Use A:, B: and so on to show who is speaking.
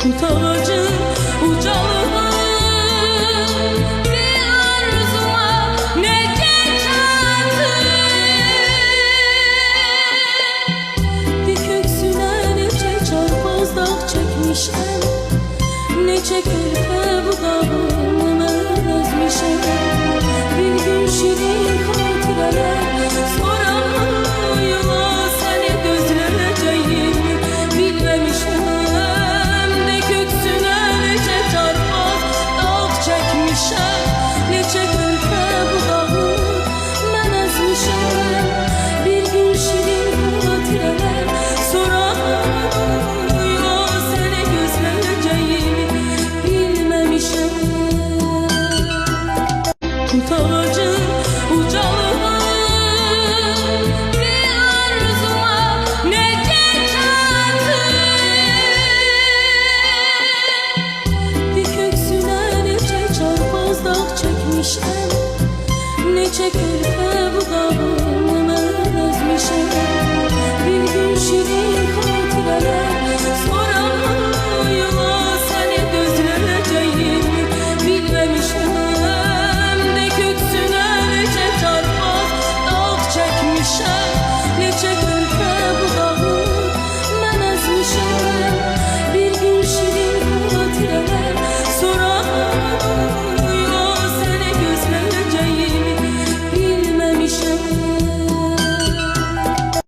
A: Tut ağacın ucalığı, bir arzuma nece çatır. Bir köksüne nece çarpaz dağ çekmişem, nece körpe bu dağımı ezmişem. Bir gün şirin